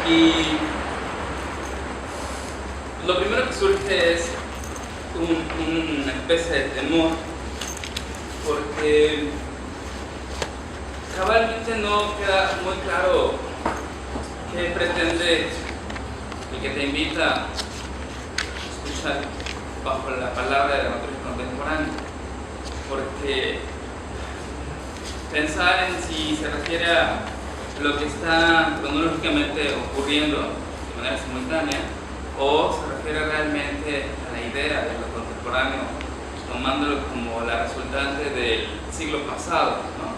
Y lo primero que surge es una especie de temor, porque cabalmente no queda muy claro qué pretende el que te invita a escuchar bajo la palabra de dramaturgia contemporánea, porque pensar en si se refiere a lo que está cronológicamente ocurriendo de manera simultánea o se refiere realmente a la idea de lo contemporáneo, tomándolo como la resultante del siglo pasado, ¿no?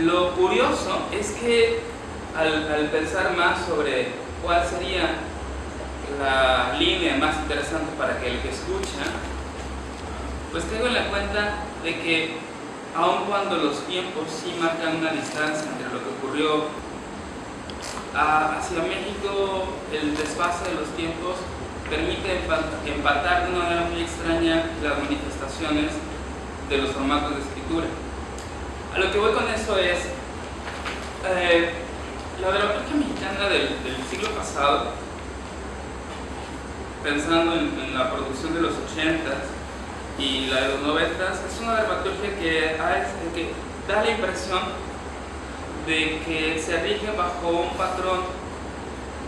Lo curioso es que al pensar más sobre cuál sería la línea más interesante para que el que escucha, pues caigo en la cuenta de que aun cuando los tiempos sí marcan una distancia entre lo que ocurrió hacia México, el desfase de los tiempos permite empatar de una manera muy extraña las manifestaciones de los formatos de escritura. A lo que voy con eso es la dramaturgia mexicana del siglo pasado, pensando en la producción de los 80s y la de los 90s, es una dramaturgia que da la impresión de que se rige bajo un patrón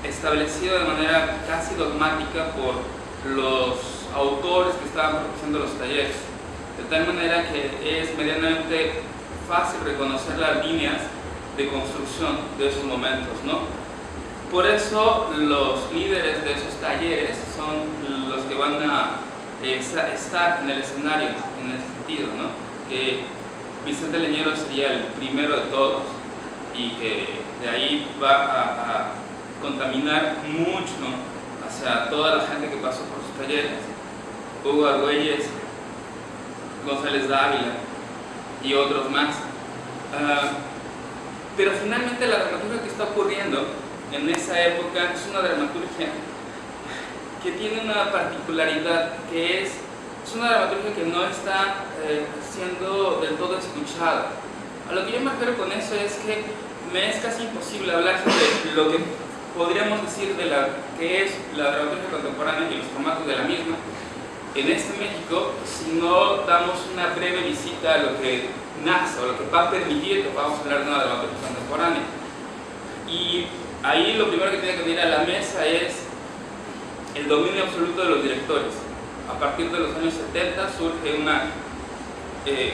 establecido de manera casi dogmática por los autores que estaban produciendo los talleres, de tal manera que es medianamente fácil reconocer las líneas de construcción de esos momentos, ¿no? Por eso los líderes de esos talleres son los que van a estar en el escenario en ese sentido, ¿no? Que Vicente Leñero sería el primero de todos y que de ahí va a contaminar mucho, ¿no?, hacia toda la gente que pasó por sus talleres: Hugo Argüelles, González Dávila y otros más. Pero finalmente la dramaturgia que está ocurriendo en esa época es una dramaturgia que tiene una particularidad, que es una dramaturgia que no está siendo del todo escuchada. A lo que yo me refiero con eso es que me es casi imposible hablar sobre lo que podríamos decir de la que es la dramaturgia contemporánea y los formatos de la misma en este México si no damos una breve visita a lo que nace o lo que va a permitir que podamos hablar de una dramaturgia contemporánea. Y ahí lo primero que tiene que venir a la mesa es el dominio absoluto de los directores. A partir de los años 70 surge una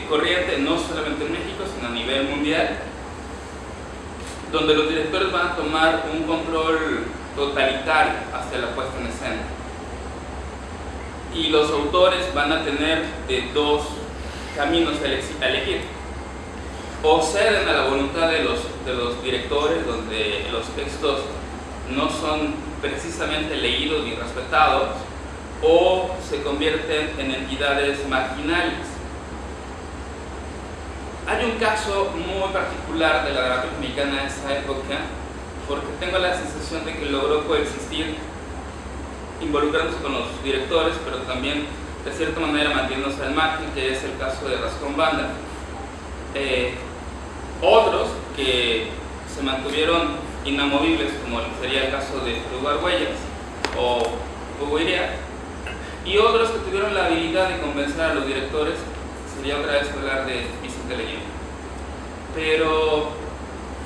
corriente, no solamente en México, sino a nivel mundial, donde los directores van a tomar un control totalitario hacia la puesta en escena. Y los autores van a tener dos caminos a elegir: o ceden a la voluntad de los directores, donde los textos no son precisamente leídos ni respetados, o se convierten en entidades marginales. Hay un caso muy particular de la dramaturgia mexicana de esa época, porque tengo la sensación de que logró coexistir involucrándose con los directores, pero también de cierta manera manteniéndose al margen, que es el caso de Rascón Banda. Otros que se mantuvieron inamovibles, como sería el caso de Hugo Argüelles o Hugo Iriart, y otros que tuvieron la habilidad de convencer a los directores, sería otra vez hablar de Vicente Leñero. Pero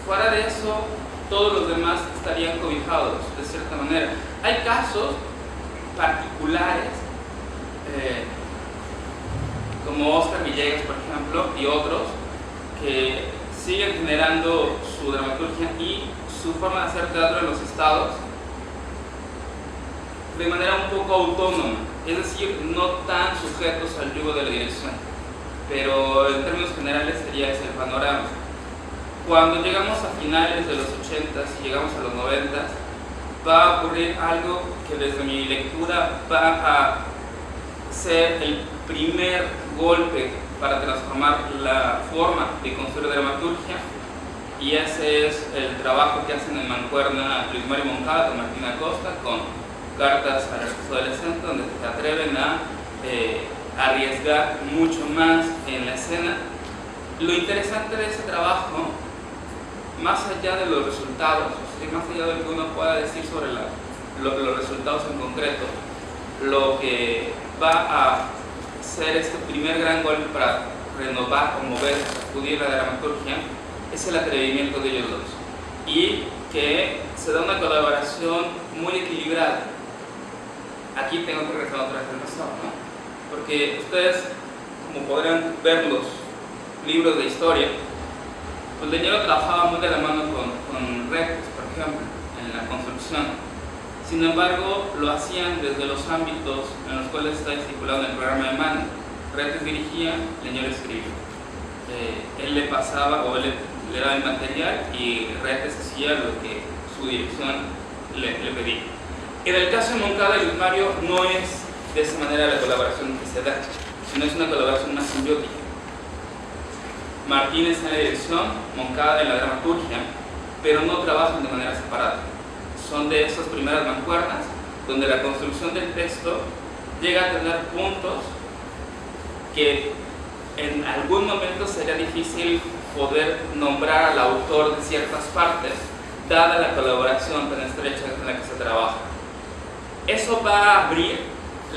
fuera de eso, todos los demás estarían cobijados de cierta manera. Hay casos particulares, como Oscar Villegas, por ejemplo, y otros, que siguen generando su dramaturgia y su forma de hacer teatro en los estados de manera un poco autónoma, es decir, no tan sujetos al yugo de la dirección. Pero en términos generales sería ese el panorama. Cuando llegamos a finales de los 80s y llegamos a los 90s, va a ocurrir algo que desde mi lectura va a ser el primer golpe para transformar la forma de construir dramaturgia, y ese es el trabajo que hacen en mancuerna Luis Mario Moncada con Martina Costa, con Cartas al Exceso Adolescente, donde se atreven a arriesgar mucho más en la escena. Lo interesante de ese trabajo más allá de los resultados, o sea, más allá de lo que uno pueda decir sobre los resultados en concreto, lo que va a ser este primer gran golpe para renovar o mover, sacudir la dramaturgia, es el atrevimiento de ellos dos, y que se da una colaboración muy equilibrada. Aquí tengo que regresar otra vez al pasado, ¿no? Porque ustedes, como podrán ver los libros de historia, pues Leñero trabajaba muy de la mano con Retes, por ejemplo, en la construcción. Sin embargo, lo hacían desde los ámbitos en los cuales está estipulado en el programa de mano. Retes dirigía, Leñero escribía. Él le pasaba o él le daba el material y Retes hacía lo que su dirección le pedía. En el caso de Moncada y Luis Mario no es de esa manera la colaboración que se da, sino es una colaboración más simbiótica. Martínez en la dirección, Moncada en la dramaturgia, pero no trabajan de manera separada. Son de esas primeras mancuernas donde la construcción del texto llega a tener puntos que en algún momento sería difícil poder nombrar al autor de ciertas partes, dada la colaboración tan estrecha en la que se trabaja. Eso va a abrir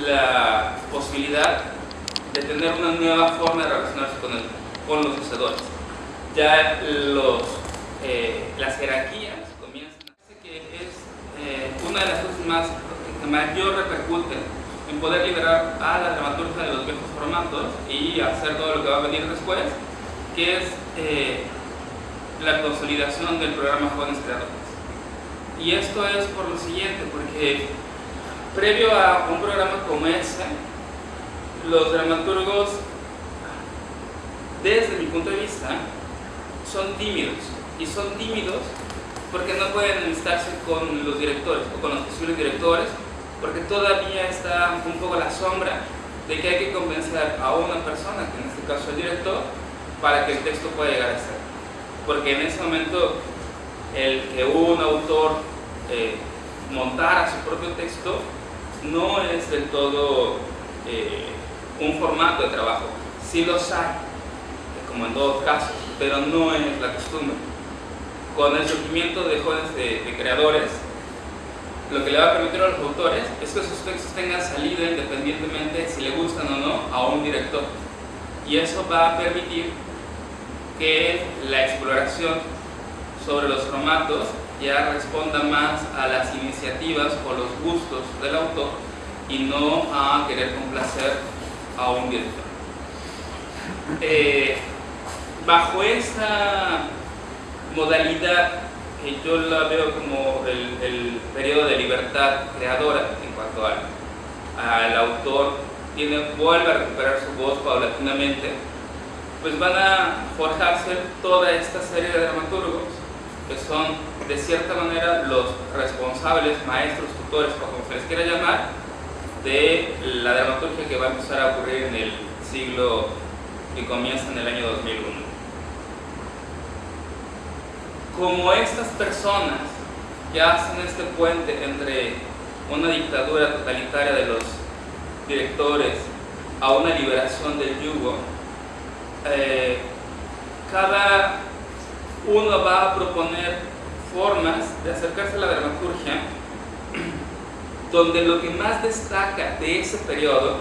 la posibilidad de tener una nueva forma de relacionarse con los sucedores. Ya las jerarquías comienzan a decir que es una de las cosas que mayor repercuten en poder liberar a la dramaturgia de los viejos formatos y hacer todo lo que va a venir después, que es la consolidación del programa Jóvenes Creadores. Y esto es por lo siguiente, porque previo a un programa como ese, los dramaturgos, desde mi punto de vista, son tímidos. Y son tímidos porque no pueden enlistarse con los directores o con los posibles directores, porque todavía está un poco la sombra de que hay que convencer a una persona, que en este caso el director, para que el texto pueda llegar a ser. Porque en ese momento, el que un autor montara su propio texto no es del todo un formato de trabajo. Sí los hay, como en todos casos, pero no es la costumbre. Con el surgimiento de jóvenes de creadores, lo que le va a permitir a los autores es que sus textos tengan salida independientemente si le gustan o no a un director. Y eso va a permitir que la exploración sobre los formatos ya responda más a las iniciativas o los gustos del autor y no a querer complacer a un director. Bajo esta modalidad, que yo la veo como el periodo de libertad creadora en cuanto al autor vuelve a recuperar su voz paulatinamente, pues van a forjarse toda esta serie de dramaturgos que son de cierta manera los responsables, maestros, tutores o como se les quiera llamar, de la dramaturgia que va a empezar a ocurrir en el siglo que comienza en el año 2001. Como estas personas que hacen este puente entre una dictadura totalitaria de los directores a una liberación del yugo, cada uno va a proponer formas de acercarse a la dramaturgia donde lo que más destaca de ese periodo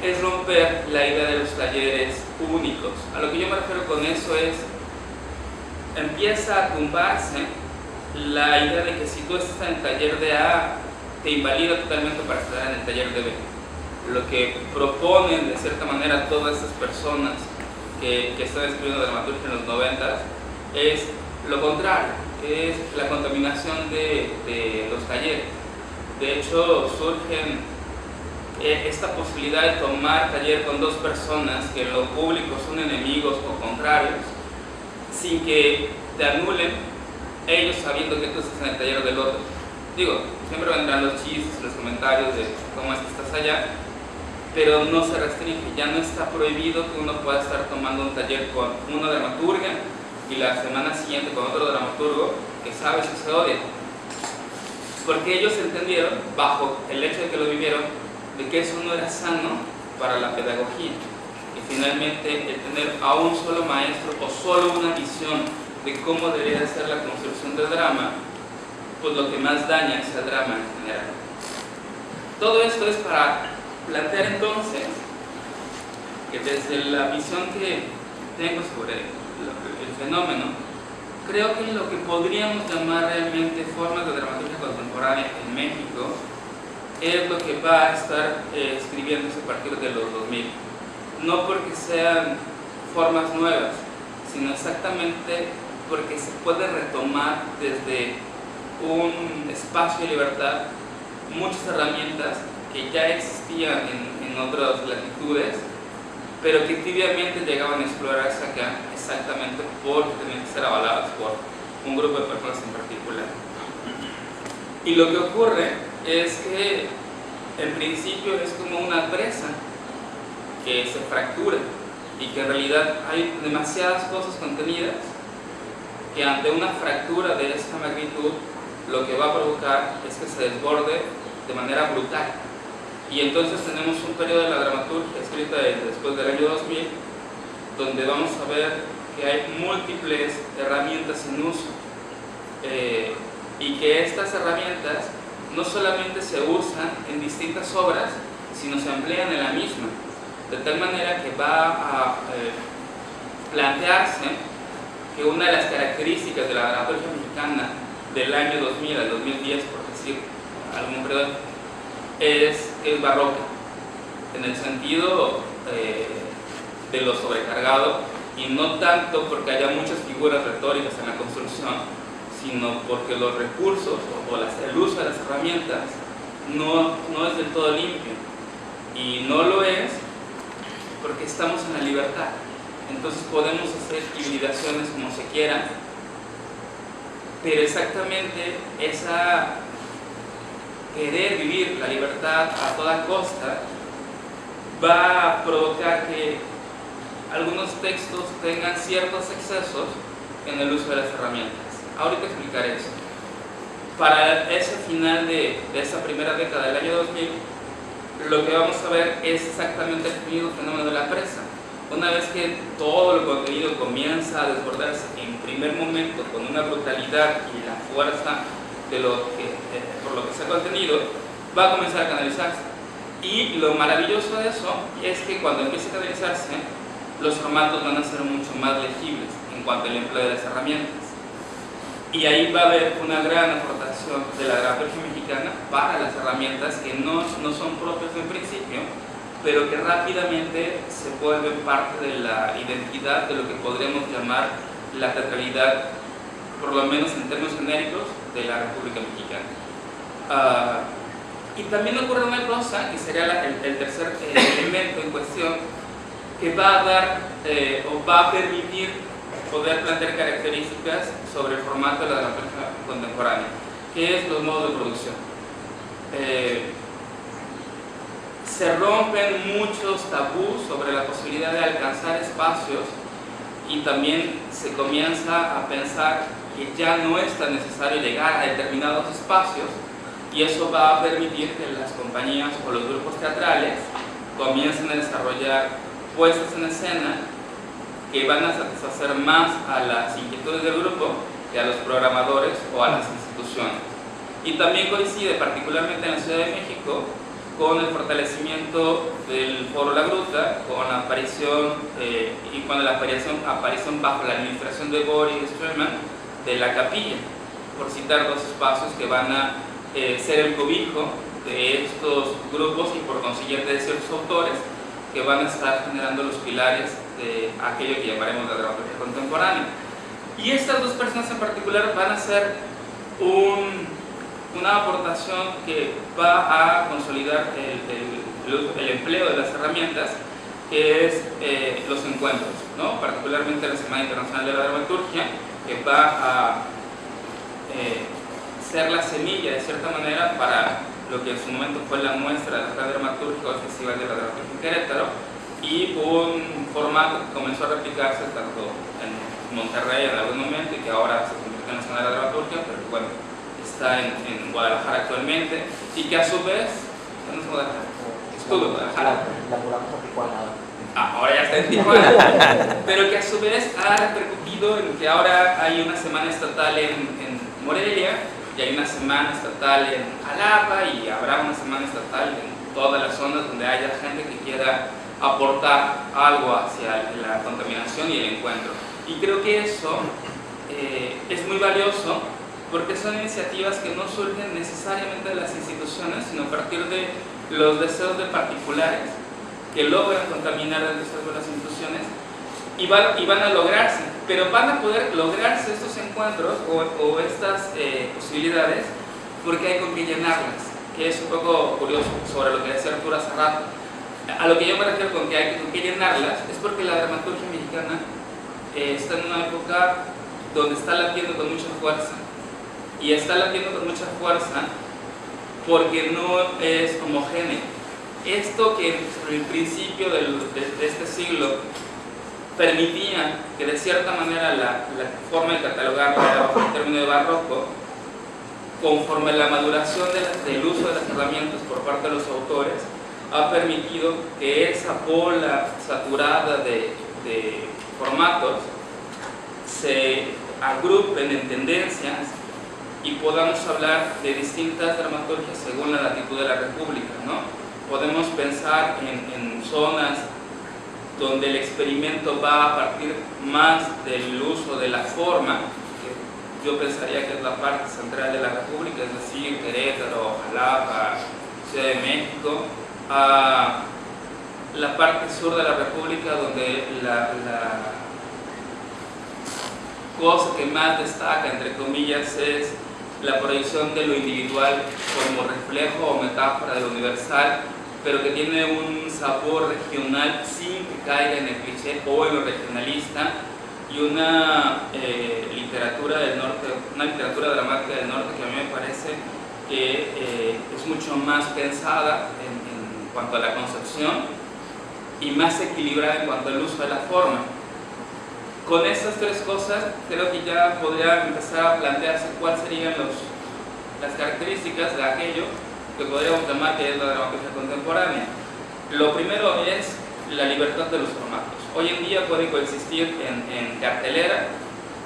es romper la idea de los talleres únicos. A lo que yo me refiero con eso es, empieza a tumbarse la idea de que si tú estás en el taller de A, te invalida totalmente para estar en el taller de B. Lo que proponen de cierta manera todas estas personas que están escribiendo dramaturgia en los 90 es lo contrario, es la contaminación de los talleres. De hecho, surgen esta posibilidad de tomar taller con dos personas que en lo público son enemigos o contrarios, sin que te anulen ellos sabiendo que tú estás en el taller del otro. Digo, siempre vendrán los chistes, los comentarios de cómo es que estás allá, pero no se restringe, ya no está prohibido que uno pueda estar tomando un taller con una dramaturga y la semana siguiente con otro dramaturgo que sabes que se odian. Porque ellos entendieron, bajo el hecho de que lo vivieron, de que eso no era sano para la pedagogía. Y finalmente el tener a un solo maestro o solo una visión de cómo debería de ser la construcción del drama, pues lo que más daña es el drama en general. Todo esto es para plantear entonces que desde la visión que tengo sobre el fenómeno, creo que lo que podríamos llamar realmente formas de dramaturgia contemporánea en México es lo que va a estar escribiéndose a partir de los 2000. No porque sean formas nuevas, sino exactamente porque se puede retomar desde un espacio de libertad muchas herramientas que ya existían en otras latitudes, pero que tibiamente llegaban a explorarse acá exactamente porque tenían que ser avaladas por un grupo de personas en particular. Y lo que ocurre es que en principio es como una presa que se fractura y que en realidad hay demasiadas cosas contenidas que ante una fractura de esta magnitud lo que va a provocar es que se desborde de manera brutal. Y entonces tenemos un periodo de la dramaturgia escrita después del año 2000 donde vamos a ver que hay múltiples herramientas en uso y que estas herramientas no solamente se usan en distintas obras, sino se emplean en la misma, de tal manera que va a plantearse que una de las características de la dramaturgia mexicana del año 2000 al 2010, por decir algún periodo, es que es barroca, en el sentido de lo sobrecargado, y no tanto porque haya muchas figuras retóricas en la construcción, sino porque los recursos o el uso de las herramientas no es del todo limpio, y no lo es porque estamos en la libertad. Entonces podemos hacer hibridaciones como se quieran, pero exactamente esa querer vivir la libertad a toda costa va a provocar que algunos textos tengan ciertos excesos en el uso de las herramientas. Ahorita explicaré eso. Para ese final de esa primera década del año 2000, lo que vamos a ver es exactamente el mismo fenómeno de la presa. Una vez que todo el contenido comienza a desbordarse en primer momento con una brutalidad y la fuerza de por lo que se ha contenido, va a comenzar a canalizarse. Y lo maravilloso de eso es que cuando empiece a canalizarse, los formatos van a ser mucho más legibles en cuanto al empleo de las herramientas. Y ahí va a haber una gran aportación de la dramaturgia mexicana para las herramientas que no son propias en principio, pero que rápidamente se vuelven parte de la identidad de lo que podríamos llamar la teatralidad, por lo menos en términos genéricos, de la República Mexicana. Y también ocurre una cosa, que sería el tercer elemento en cuestión, que va a dar o va a permitir poder plantear características sobre el formato de la dramaturgia contemporánea, que es los modos de producción. Se rompen muchos tabús sobre la posibilidad de alcanzar espacios y también se comienza a pensar que ya no es tan necesario llegar a determinados espacios, y eso va a permitir que las compañías o los grupos teatrales comiencen a desarrollar puestas en escena que van a satisfacer más a las inquietudes del grupo que a los programadores o a las instituciones. Y también coincide particularmente en la Ciudad de México con el fortalecimiento del Foro La Gruta, con la aparición y con la aparición bajo la administración de Boris Sturman de la Capilla, por citar dos espacios que van a ser el cobijo de estos grupos y por consiguiente de ciertos autores que van a estar generando los pilares de aquello que llamaremos la dramaturgia contemporánea. Y estas dos personas en particular van a hacer una aportación que va a consolidar el empleo de las herramientas, que es los encuentros, ¿no? Particularmente la Semana Internacional de la Dramaturgia, que va a ser la semilla, de cierta manera, para lo que en su momento fue la muestra de la dramaturgia o el Festival de la Dramaturgia en Querétaro, y un formato que comenzó a replicarse tanto en Monterrey en algún momento y que ahora se convirtió en la Semana de la Dramaturgia, pero que bueno, está en Guadalajara actualmente, y que a su vez, ¿dónde es Guadalajara? Estuvo en Guadalajara. La mudamos a Tijuana. ahora ya está en Tijuana, pero que a su vez ha repercutido en que ahora hay una semana estatal en Morelia, y hay una semana estatal en Jalapa, y habrá una semana estatal en todas las zonas donde haya gente que quiera aportar algo hacia la contaminación y el encuentro. Y creo que eso es muy valioso, porque son iniciativas que no surgen necesariamente de las instituciones, sino a partir de los deseos de particulares que logran contaminar el desarrollo de las instituciones, y van a lograrse, pero van a poder lograrse estos encuentros o estas posibilidades porque hay con qué llenarlas, que es un poco curioso sobre lo que decía Arturo hace rato. A lo que yo me refiero con que hay con qué llenarlas es porque la dramaturgia mexicana está en una época donde está latiendo con mucha fuerza, y está latiendo con mucha fuerza porque no es homogéneo. Esto que en el principio de este siglo permitía que de cierta manera la forma de catalogarlo era bajo el término de barroco, conforme la maduración del uso de las herramientas por parte de los autores, ha permitido que esa bola saturada de formatos se agrupen en tendencias y podamos hablar de distintas dramaturgias según la latitud de la República, ¿no? Podemos pensar en zonas donde el experimento va a partir más del uso de la forma, que yo pensaría que es la parte central de la República, es decir, Querétaro, Jalapa, Ciudad de México, a la parte sur de la República, donde la cosa que más destaca, entre comillas, es la proyección de lo individual como reflejo o metáfora de lo universal, pero que tiene un sabor regional sin que caiga en el cliché o en lo regionalista, y una literatura del norte, una literatura dramática del norte que a mí me parece que es mucho más pensada en cuanto a la concepción y más equilibrada en cuanto al uso de la forma. Con estas tres cosas creo que ya podría empezar a plantearse cuáles serían las características de aquello que podríamos llamar que es la dramaturgia contemporánea. Lo primero es la libertad de los formatos. Hoy en día puede coexistir en cartelera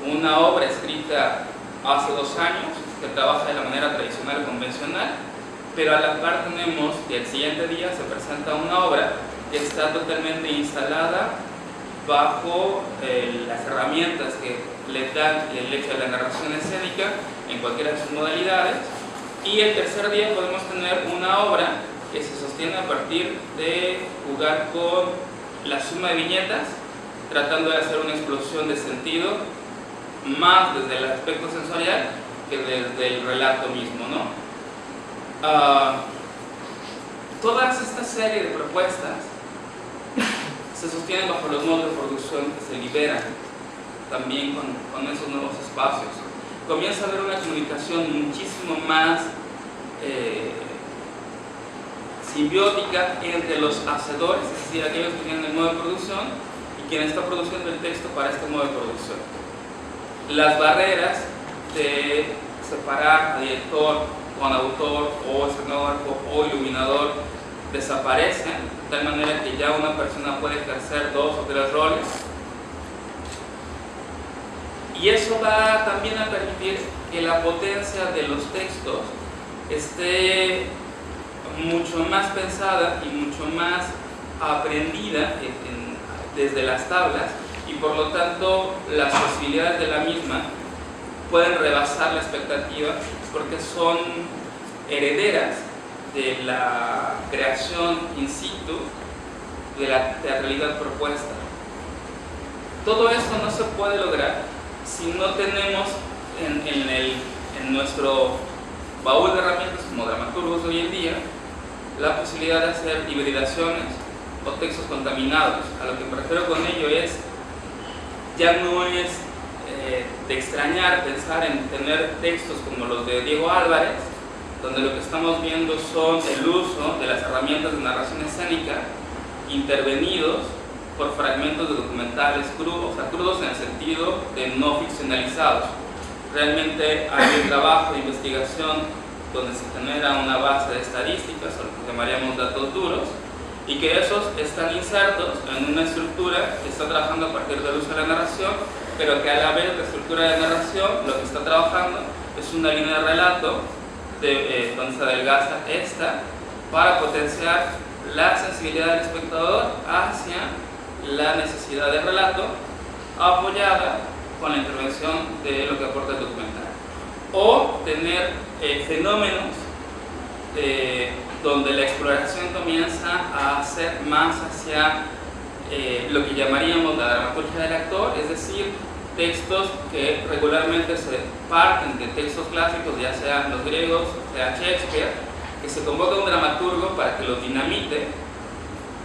una obra escrita hace 2 años que trabaja de la manera tradicional o convencional, pero a la par tenemos que el siguiente día se presenta una obra que está totalmente instalada bajo las herramientas que le dan el hecho de la narración escénica en cualquiera de sus modalidades, y el tercer día podemos tener una obra que se sostiene a partir de jugar con la suma de viñetas, tratando de hacer una explosión de sentido más desde el aspecto sensorial que desde el relato mismo, ¿no? Todas esta serie de propuestas se sostienen bajo los modos de producción que se liberan también con esos nuevos espacios. Comienza a haber una comunicación muchísimo más simbiótica entre los hacedores, es decir, aquellos que tienen el modo de producción, y quien está produciendo el texto para este modo de producción. Las barreras de separar a director con autor o escenógrafo o iluminador desaparecen, de tal manera que ya una persona puede ejercer 2 o 3 roles, y eso va también a permitir que la potencia de los textos esté mucho más pensada y mucho más aprendida desde las tablas, y por lo tanto las posibilidades de la misma pueden rebasar la expectativa porque son herederas de la creación in situ de la teatralidad propuesta. Todo esto no se puede lograr si no tenemos en nuestro baúl de herramientas como dramaturgos hoy en día la posibilidad de hacer hibridaciones o textos contaminados. A lo que me refiero con ello es, ya no es de extrañar pensar en tener textos como los de Diego Álvarez, donde lo que estamos viendo son el uso de las herramientas de narración escénica intervenidos por fragmentos de documentales crudos, o sea, crudos en el sentido de no ficcionalizados. Realmente hay un trabajo de investigación donde se genera una base de estadísticas, o lo que llamaríamos datos duros, y que esos están insertos en una estructura que está trabajando a partir del uso de la narración, pero que a la vez la estructura de narración lo que está trabajando es una línea de relato donde se adelgaza esta para potenciar la sensibilidad del espectador hacia la necesidad de relato apoyada con la intervención de lo que aporta el documental, o tener fenómenos donde la exploración comienza a ser más hacia lo que llamaríamos la dramaturgia del actor, es decir, textos que regularmente se parten de textos clásicos, ya sean los griegos, sea Shakespeare, que se convoca un dramaturgo para que los dinamite,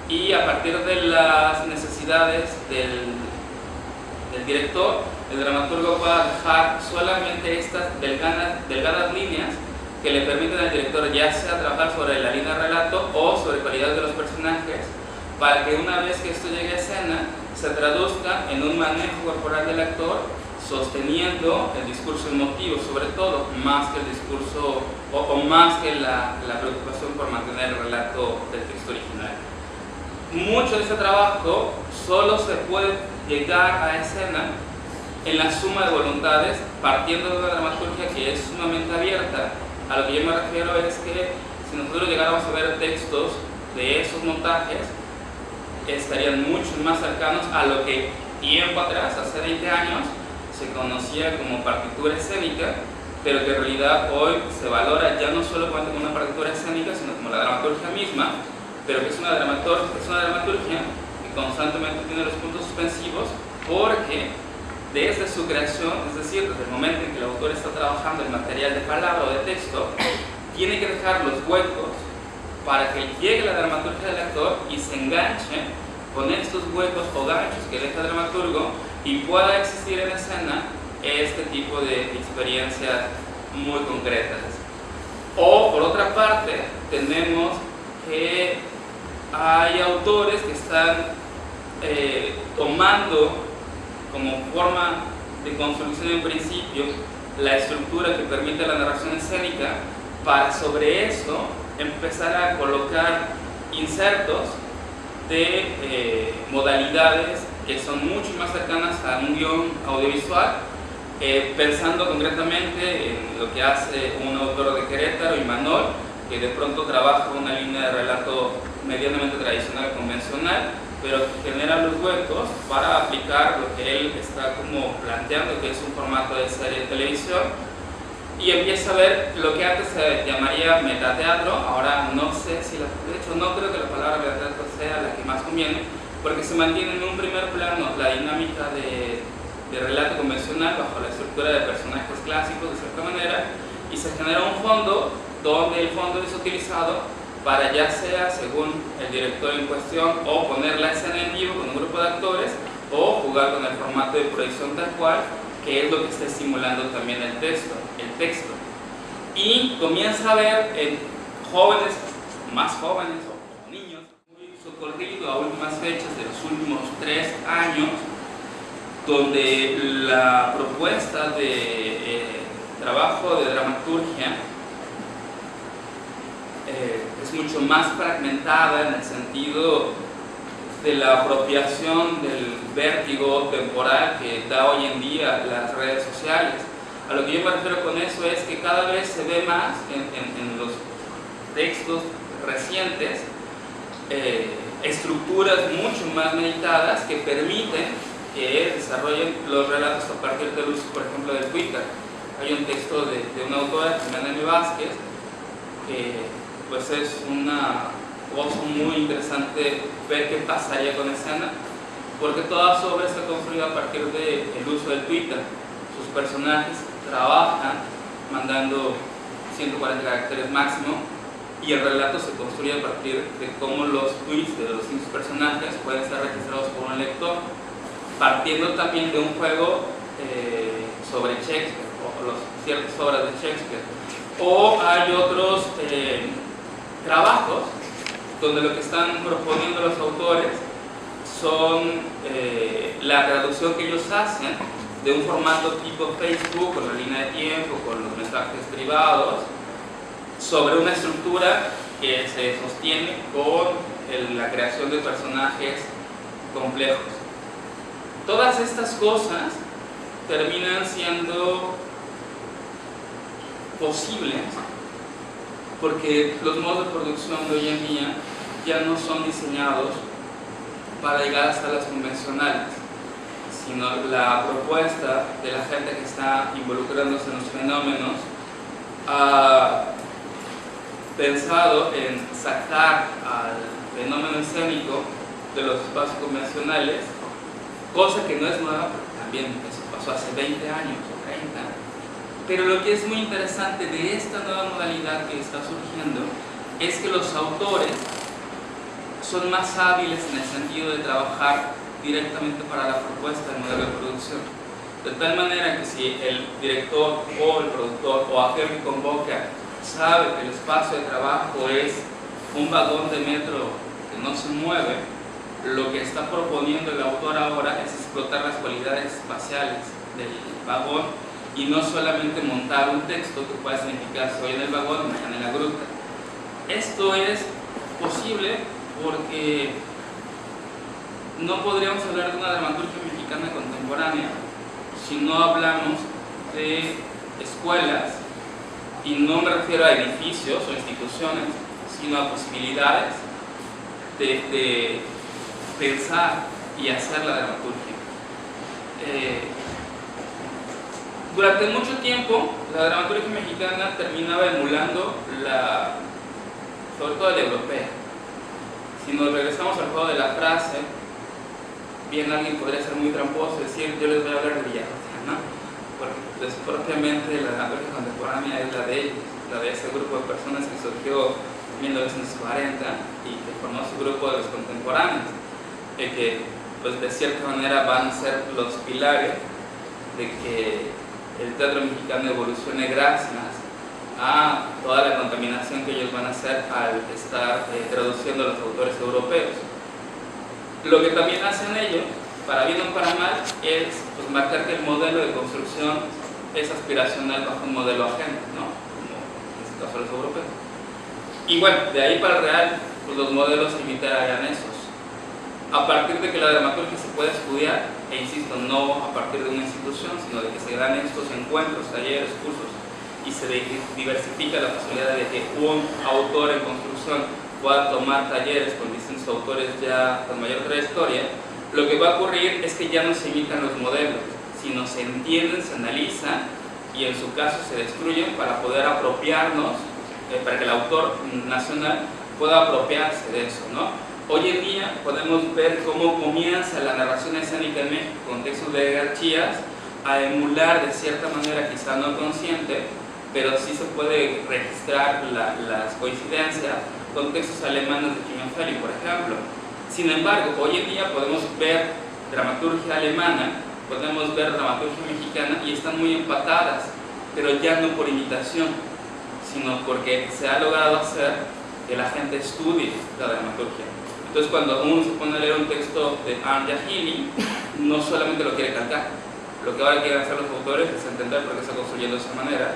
y a partir de las necesidades del director, el dramaturgo va a dejar solamente estas delgadas líneas que le permiten al director ya sea trabajar sobre la línea de relato o sobre cualidades de los personajes, para que una vez que esto llegue a escena se traduzca en un manejo corporal del actor sosteniendo el discurso emotivo, sobre todo, más que el discurso o más que la preocupación por mantener el relato del texto original. Mucho de este trabajo solo se puede llegar a escena en la suma de voluntades, partiendo de una dramaturgia que es sumamente abierta. A lo que yo me refiero es que si nosotros llegáramos a ver textos de esos montajes, estarían mucho más cercanos a lo que tiempo atrás, hace 20 años, se conocía como partitura escénica, pero que en realidad hoy se valora ya no solo como una partitura escénica, sino como la dramaturgia misma, pero que es una dramaturgia que constantemente tiene los puntos suspensivos, porque desde su creación, es decir, desde el momento en que el autor está trabajando el material de palabra o de texto, tiene que dejar los huecos para que llegue la dramaturgia del actor y se enganche con estos huecos o ganchos que deja el dramaturgo y pueda existir en escena este tipo de experiencias muy concretas. O por otra parte, tenemos que hay autores que están tomando como forma de construcción en principio la estructura que permite la narración escénica para sobre eso empezar a colocar insertos de modalidades que son mucho más cercanas a un guión audiovisual, pensando concretamente en lo que hace un autor de Querétaro, Imanol, que de pronto trabaja una línea de relato medianamente tradicional, convencional, pero genera los huecos para aplicar lo que él está como planteando, que es un formato de serie de televisión, y empieza a ver lo que antes se llamaría metateatro. Ahora no sé si, de hecho no creo que la palabra metateatro sea la que más conviene, porque se mantiene en un primer plano la dinámica de relato convencional bajo la estructura de personajes clásicos de cierta manera, y se genera un fondo donde el fondo es utilizado para, ya sea según el director en cuestión, o poner la escena en vivo con un grupo de actores, o jugar con el formato de proyección tal cual, que es lo que está estimulando también el texto. Y comienza a ver en jóvenes, más jóvenes o niños, muy socorrido a últimas fechas de los últimos 3 años, donde la propuesta de trabajo de dramaturgia es mucho más fragmentada en el sentido de la apropiación del vértigo temporal que da hoy en día las redes sociales. A lo que yo me refiero con eso es que cada vez se ve más en los textos recientes estructuras mucho más meditadas que permiten que desarrollen los relatos a partir del uso, por ejemplo, del Twitter. Hay un texto de una autora, Jimena M. Vázquez, que pues es una cosa muy interesante ver qué pasaría con escena, porque toda su obra está construida a partir del uso del Twitter. Sus personajes trabajan mandando 140 caracteres máximo, y el relato se construye a partir de cómo los tweets de los distintos personajes pueden ser registrados por un lector, partiendo también de un juego sobre Shakespeare o ciertas obras de Shakespeare. O hay otros trabajos donde lo que están proponiendo los autores son la traducción que ellos hacen de un formato tipo Facebook, con la línea de tiempo, con los mensajes privados, sobre una estructura que se sostiene con la creación de personajes complejos. Todas estas cosas terminan siendo posibles porque los modos de producción de hoy en día ya no son diseñados para llegar a salas convencionales, sino la propuesta de la gente que está involucrándose en los fenómenos ha pensado en sacar al fenómeno escénico de los espacios convencionales, cosa que no es nueva, porque también eso pasó hace 20 años o 30. Pero lo que es muy interesante de esta nueva modalidad que está surgiendo es que los autores son más hábiles en el sentido de trabajar directamente para la propuesta del modelo de producción. De tal manera que si el director o el productor o aquel que convoca sabe que el espacio de trabajo es un vagón de metro que no se mueve, lo que está proponiendo el autor ahora es explotar las cualidades espaciales del vagón y no solamente montar un texto que pueda significar hoy en el vagón y mañana en la gruta. Esto es posible porque no podríamos hablar de una dramaturgia mexicana contemporánea si no hablamos de escuelas, y no me refiero a edificios o instituciones, sino a posibilidades de pensar y hacer la dramaturgia. Durante mucho tiempo, la dramaturgia mexicana terminaba emulando sobre todo la europea. Si nos regresamos al juego de la frase, bien alguien podría ser muy tramposo y decir, yo les voy a hablar de Villarreal, ¿no? Porque pues, propiamente la dramaturgia contemporánea es la de ellos, la de ese grupo de personas que surgió en 1940 y que formó su grupo de los contemporáneos, que pues de cierta manera van a ser los pilares de que el teatro mexicano evolucione gracias a toda la contaminación que ellos van a hacer al estar traduciendo a los autores europeos. Lo que también hacen ellos, para bien o para mal, es pues, marcar que el modelo de construcción es aspiracional bajo un modelo ajeno, ¿no? Como en este caso los europeos. Y bueno, de ahí para el real, pues, los modelos imitarían esos. A partir de que la dramaturgia se puede estudiar, e insisto, no a partir de una institución, sino de que se dan estos encuentros, talleres, cursos, y se diversifica la posibilidad de que un autor en construcción pueda tomar talleres con distintos autores ya con mayor trayectoria, lo que va a ocurrir es que ya no se imitan los modelos, sino se entienden, se analizan y en su caso se destruyen para poder apropiarnos, para que el autor nacional pueda apropiarse de eso, ¿no? Hoy en día podemos ver cómo comienza la narración escénica en México con textos de Garcías a emular de cierta manera, quizá no consciente, pero sí se puede registrar las coincidencias con textos alemanes de Chimenfelli, por ejemplo. Sin embargo, hoy en día podemos ver dramaturgia alemana, podemos ver dramaturgia mexicana y están muy empatadas, pero ya no por imitación, sino porque se ha logrado hacer que la gente estudie la dramaturgia. Entonces, cuando uno se pone a leer un texto de Anja Healy, no solamente lo quiere cantar, lo que ahora quieren hacer los autores es entender por qué se está construyendo de esa manera,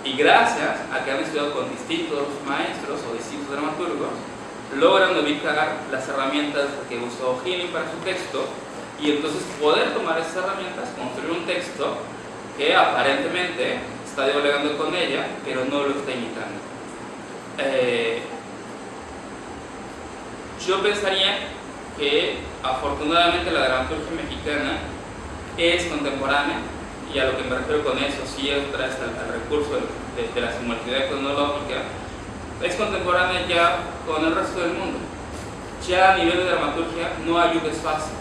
y gracias a que han estudiado con distintos maestros o distintos dramaturgos, logran ubicar las herramientas que usó Healy para su texto y entonces poder tomar esas herramientas, construir un texto que aparentemente está dialogando con ella, pero no lo está imitando. Yo pensaría que afortunadamente la dramaturgia mexicana es contemporánea, y a lo que me refiero con eso sí es otra vez al recurso de la simultaneidad cronológica, es contemporánea ya con el resto del mundo. Ya a nivel de dramaturgia no hay un desfase.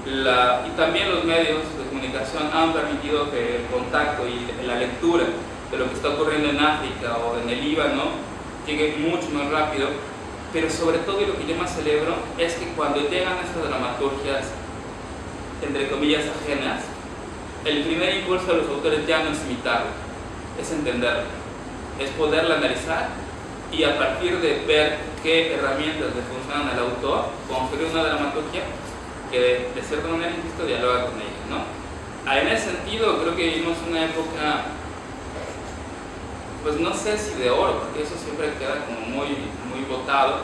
Y también los medios de comunicación han permitido que el contacto y la lectura de lo que está ocurriendo en África o en el Líbano llegue mucho más rápido, pero sobre todo, y lo que yo más celebro, es que cuando llegan estas dramaturgias, entre comillas, ajenas, el primer impulso de los autores ya no es imitarlo, es entenderlo, es poderla analizar y a partir de ver qué herramientas le funcionan al autor, construir una dramaturgia que de cierta manera, insisto, dialoga con ella, ¿no? En ese sentido, creo que vivimos una época, pues no sé si de oro, porque eso siempre queda como muy, muy votado,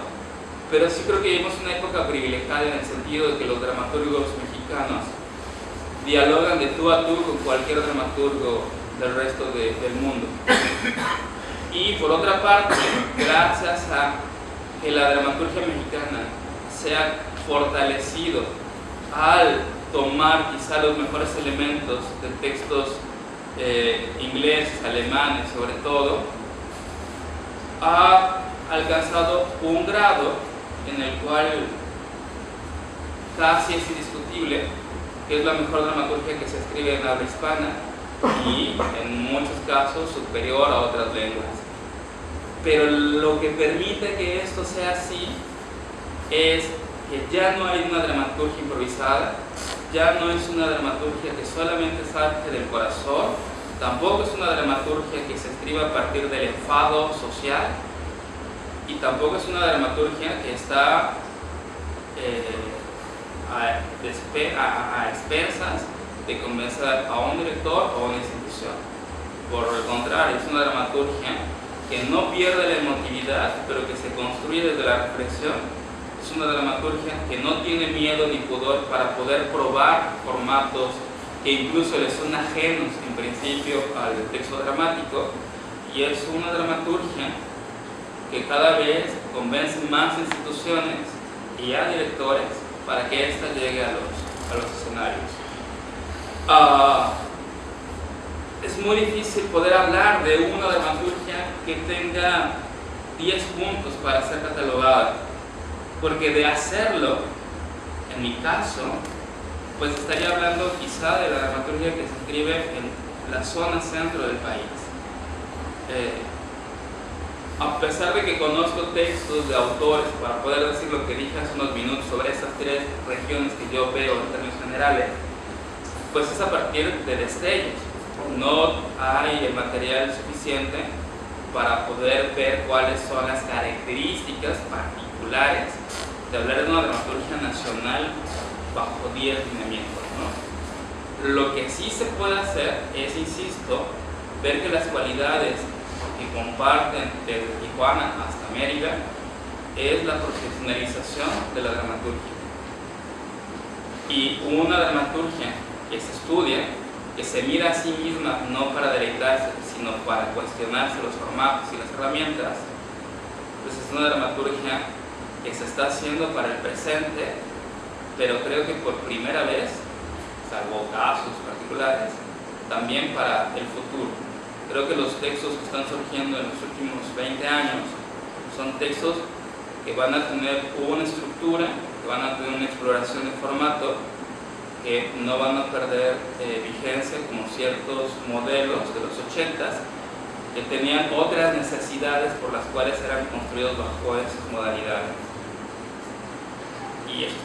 pero sí creo que vivimos una época privilegiada en el sentido de que los dramaturgos mexicanos dialogan de tú a tú con cualquier dramaturgo del resto del mundo. Y por otra parte, gracias a que la dramaturgia mexicana se ha fortalecido al tomar quizá los mejores elementos de textos ingleses, alemanes sobre todo, ha alcanzado un grado en el cual casi es indiscutible que es la mejor dramaturgia que se escribe en habla hispana y en muchos casos superior a otras lenguas. Pero lo que permite que esto sea así es que ya no hay una dramaturgia improvisada, ya no es una dramaturgia que solamente surge del corazón, tampoco es una dramaturgia que se escriba a partir del enfado social, y tampoco es una dramaturgia que está a expensas de convencer a un director o a una institución. Por el contrario, es una dramaturgia que no pierde la emotividad, pero que se construye desde la reflexión. Es una dramaturgia que no tiene miedo ni pudor para poder probar formatos que incluso le son ajenos en principio al texto dramático, y es una dramaturgia que cada vez convence más instituciones y a directores para que ésta llegue a los escenarios. Es muy difícil poder hablar de una dramaturgia que tenga 10 puntos para ser catalogada, porque de hacerlo, en mi caso, pues estaría hablando quizá de la dramaturgia que se escribe en la zona centro del país. A pesar de que conozco textos de autores para poder decir lo que dije hace unos minutos sobre esas 3 regiones que yo veo en términos generales, pues es a partir de destellos. No hay el material suficiente para poder ver cuáles son las características particulares de hablar de una dramaturgia nacional bajo 10 lineamientos, ¿no? Lo que sí se puede hacer es, insisto, ver que las cualidades que comparten desde Tijuana hasta Mérida es la profesionalización de la dramaturgia. Y una dramaturgia que se estudia, que se mira a sí misma no para deleitarse, sino para cuestionarse los formatos y las herramientas, pues es una dramaturgia que se está haciendo para el presente, pero creo que por primera vez, salvo casos particulares, también para el futuro. Creo que los textos que están surgiendo en los últimos 20 años son textos que van a tener una estructura, que van a tener una exploración de formato, que no van a perder vigencia como ciertos modelos de los 80s que tenían otras necesidades por las cuales eran construidos bajo esas modalidades. Y eso.